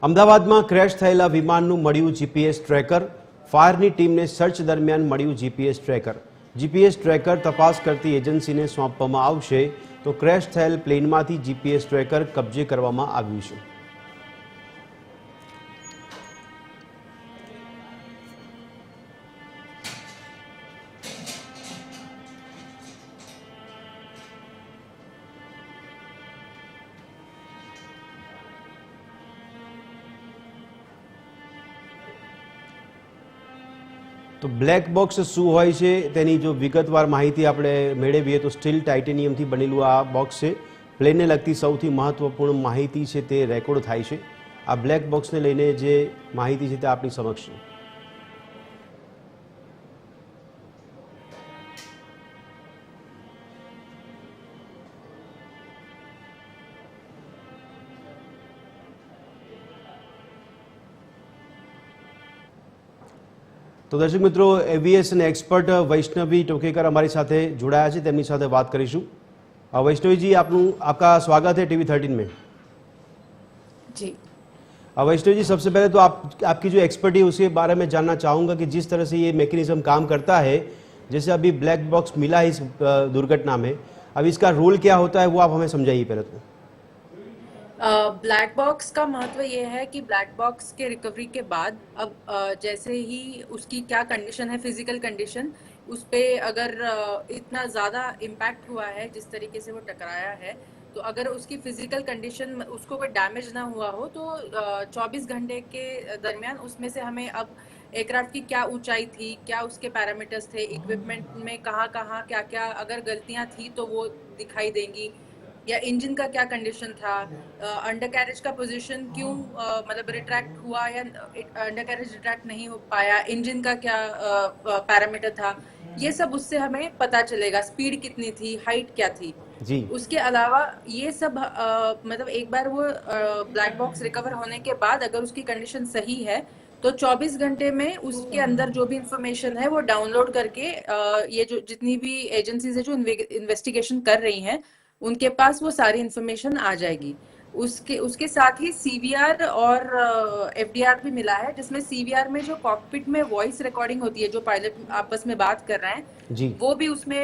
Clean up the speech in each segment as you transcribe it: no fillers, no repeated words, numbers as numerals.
અમદાવાદમાં ક્રેશ થયેલા વિમાનનું મળ્યું જીપીએસ ટ્રેકર. ફાયરની ટીમને સર્ચ દરમિયાન મળ્યું જીપીએસ ટ્રેકર. જીપીએસ ટ્રેકર તપાસ કરતી એજન્સીને સોંપવામાં આવશે. તો ક્રેશ થયેલ પ્લેનમાંથી જીપીએસ ટ્રેકર કબજે કરવામાં આવ્યું છે. તો બ્લેક બોક્સ શું હોય છે તેની જો વિગતવાર માહિતી આપણે મેળવીએ તો સ્ટીલ ટાઇટેનિયમથી બનેલું આ બોક્સ છે. પ્લેનને લગતી સૌથી મહત્વપૂર્ણ માહિતી છે તે રેકોર્ડ થાય છે. આ બ્લેક બોક્સને લઈને જે માહિતી છે તે આપણી સમક્ષ છે. તો દર્શક મિત્રો, એવિએશન એક્સપર્ટ વૈષ્ણવી ટોકેकर हमारी સાથે જોડાયા છે, તેમની સાથે વાત કરીશું. वैष्णवी जी, आपका स्वागत है टीवी 13 में. जी वैष्णवी जी, सबसे पहले तो आपकी जो एक्सपर्टी है उसके बारे में जानना चाहूँगा कि जिस तरह से ये मैकेनिज्म काम करता है, जैसे अभी ब्लैक बॉक्स मिला है इस दुर्घटना में, अब इसका रोल क्या होता है वो आप हमें समझाइए पहले तो. ब्लैक बॉक्स का महत्व ये है कि ब्लैक बॉक्स के रिकवरी के बाद अब जैसे ही उसकी क्या कंडीशन है, फिजिकल कंडीशन, उस पे अगर इतना ज़्यादा इम्पैक्ट हुआ है जिस तरीके से वो टकराया है, तो अगर उसकी फिजिकल कंडीशन, उसको कोई डैमेज ना हुआ हो, तो 24 घंटे के दरमियान उसमें से हमें अब एयरक्राफ्ट की क्या ऊंचाई थी, क्या उसके पैरामीटर्स थे, इक्विपमेंट में कहाँ कहाँ क्या क्या अगर गलतियाँ थी तो वो दिखाई देंगी, या इंजन का क्या कंडीशन था, अंडर कैरेज का पोजीशन क्यों मतलब रिट्रैक्ट हुआ या अंडर कैरेज रिट्रैक्ट नहीं हो पाया, इंजन का क्या पैरामीटर था, ये सब उससे हमें पता चलेगा. स्पीड कितनी थी, हाइट क्या थी जी. उसके अलावा ये सब मतलब एक बार वो ब्लैक बॉक्स रिकवर होने के बाद अगर उसकी कंडीशन सही है तो 24 घंटे में उसके अंदर जो भी इंफॉर्मेशन है वो डाउनलोड करके ये जो जितनी भी एजेंसीज है जो इन्वेस्टिगेशन कर रही हैं उनके पास वो सारी इंफॉर्मेशन आ जाएगी. उसके साथ ही सीवीआर और एफडीआर भी मिला है, जिसमें सीवीआर में जो कॉकपिट में वॉइस रिकॉर्डिंग होती है, जो पायलट आपस में बात कर रहे हैं जी. वो भी उसमें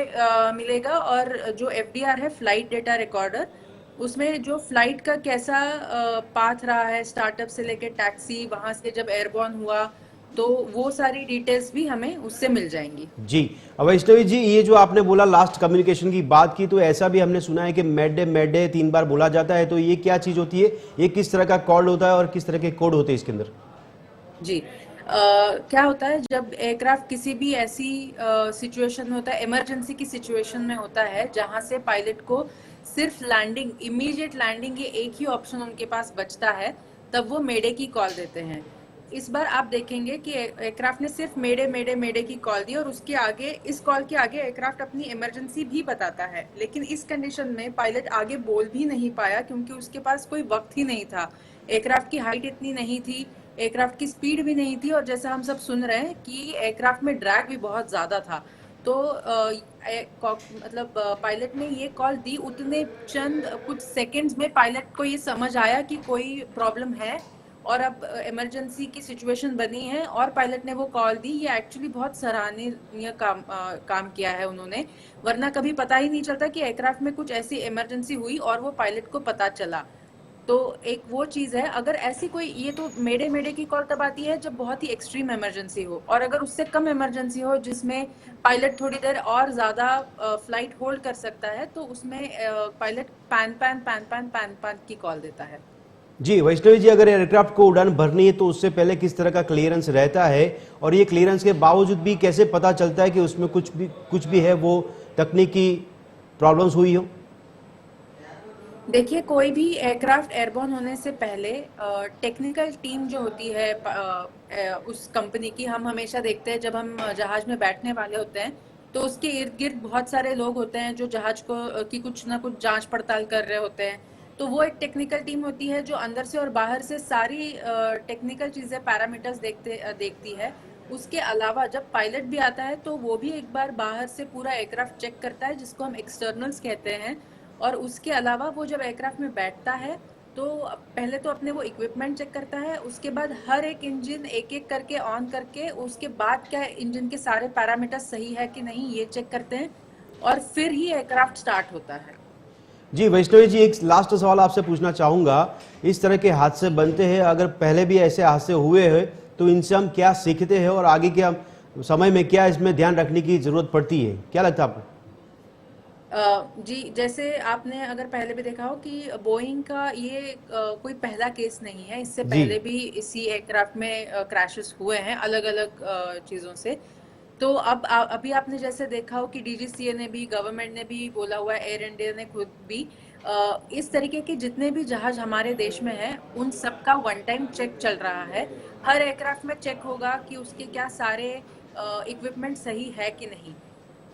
मिलेगा. और जो एफडीआर है, फ्लाइट डेटा रिकॉर्डर, उसमें जो फ्लाइट का कैसा पाथ रहा है, स्टार्टअप से लेकर टैक्सी, वहां से जब एयरबॉर्न हुआ, तो वो सारी डिटेल्स भी हमें उससे मिल जाएंगी. जी. वैष्णवी जी, ये जो आपने बोला लास्ट कम्युनिकेशन की बात की, तो ऐसा भी हमने सुना है कि मैडे 3 बार बोला जाता है, तो ये क्या चीज होती है, ये किस तरह का कॉल होता है और किस तरह के कोड होते हैं इसके अंदर? जी. क्या होता है जब एयरक्राफ्ट किसी भी ऐसी सिचुएशन में होता है, इमरजेंसी की सिचुएशन में होता है, जहां से पायलट को सिर्फ लैंडिंग, इमीडिएट लैंडिंग, ये एक ही ऑप्शन उनके पास बचता है, तब वो मेडे की कॉल देते हैं. इस बार आप देखेंगे कि एयरक्राफ्ट ने सिर्फ मेडे मेडे मेडे की कॉल दी और उसके आगे, इस कॉल के आगे एयरक्राफ्ट अपनी इमरजेंसी भी बताता है, लेकिन इस कंडीशन में पायलट आगे बोल भी नहीं पाया क्योंकि उसके पास कोई वक्त ही नहीं था. एयरक्राफ्ट की हाइट इतनी नहीं थी, एयरक्राफ्ट की स्पीड भी नहीं थी, और जैसा हम सब सुन रहे हैं कि एयरक्राफ्ट में ड्रैग भी बहुत ज़्यादा था. तो मतलब पायलट ने ये कॉल दी, उतने चंद कुछ सेकंड्स में पायलट को ये समझ आया कि कोई प्रॉब्लम है और अब इमरजेंसी की सिचुएशन बनी है, और पायलट ने वो कॉल दी. ये एक्चुअली बहुत सराहनीय काम किया है उन्होंने, वरना कभी पता ही नहीं चलता कि एयरक्राफ्ट में कुछ ऐसी इमरजेंसी हुई और वो पायलट को पता चला. तो एक वो चीज़ है, अगर ऐसी कोई, ये तो मेडे मेडे की कॉल तब आती है जब बहुत ही एक्सट्रीम इमरजेंसी हो, और अगर उससे कम इमरजेंसी हो जिसमें पायलट थोड़ी देर और ज़्यादा फ्लाइट होल्ड कर सकता है, तो उसमें pilot pan pan pan pan pan pan की कॉल देता है. जी. वैष्णवी जी, अगर एयरक्राफ्ट को उड़ान भरनी है तो उससे पहले किस तरह का क्लियरेंस रहता है, और ये क्लियरेंस के बावजूद भी कैसे पता चलता है कि उसमें कुछ भी है वो तकनीकी प्रॉब्लम्स हुई हो? देखिए, कोई भी एयरक्राफ्ट एयरबॉर्न होने से पहले टेक्निकल टीम जो होती है उस कंपनी की, हम हमेशा देखते हैं जब हम जहाज में बैठने वाले होते हैं तो उसके इर्द गिर्द बहुत सारे लोग होते हैं जो जहाज को की कुछ ना कुछ जांच पड़ताल कर रहे होते हैं. तो वो एक टेक्निकल टीम होती है जो अंदर से और बाहर से सारी टेक्निकल चीज़ें, पैरामीटर्स देखती है. उसके अलावा जब पायलट भी आता है तो वो भी एक बार बाहर से पूरा एयरक्राफ्ट चेक करता है, जिसको हम एक्सटर्नल्स कहते हैं. और उसके अलावा वो जब एयरक्राफ्ट में बैठता है तो पहले तो अपने वो इक्विपमेंट चेक करता है, उसके बाद हर एक इंजन एक एक करके ऑन करके उसके बाद क्या इंजन के सारे पैरामीटर सही है कि नहीं ये चेक करते हैं और फिर ही एयरक्राफ्ट स्टार्ट होता है। जी वैष्णवी जी, एक लास्ट सवाल आपसे पूछना चाहूँगा, इस तरह के हादसे बनते हैं, अगर पहले भी ऐसे हादसे हुए हैं तो इनसे हम क्या सीखते हैं और आगे के समय में क्या इसमें ध्यान रखने की जरूरत पड़ती है, क्या लगता है आपको? जी जैसे आपने अगर पहले भी देखा हो कि बोइंग का ये कोई पहला केस नहीं है, इससे जी। पहले भी इसी एयरक्राफ्ट में क्रैशेस हुए हैं अलग अलग चीज़ों से। तो अब अभी आपने जैसे देखा हो कि डीजीसीए ने भी, गवर्नमेंट ने भी बोला हुआ है, एयर इंडिया ने खुद भी इस तरीके के जितने भी जहाज हमारे देश में हैं उन सब का वन टाइम चेक चल रहा है। हर एयरक्राफ्ट में चेक होगा कि उसके क्या सारे इक्विपमेंट सही है कि नहीं।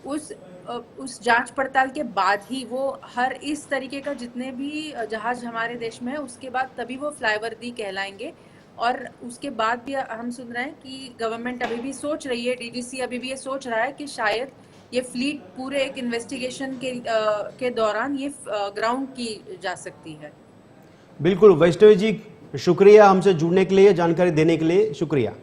उस जांच पड़ताल के बाद ही वो हर इस तरीके का जितने भी जहाज हमारे देश में है उसके बाद तभी वो फ्लाईवर्दी कहलाएंगे। और उसके बाद भी हम सुन रहे हैं कि गवर्नमेंट अभी भी सोच रही है, डीजीसी अभी भी ये सोच रहा है कि शायद ये फ्लीट पूरे एक इन्वेस्टिगेशन के दौरान ये ग्राउंड की जा सकती है। बिल्कुल वैष्णवी जी, शुक्रिया हमसे जुड़ने के लिए, जानकारी देने के लिए शुक्रिया।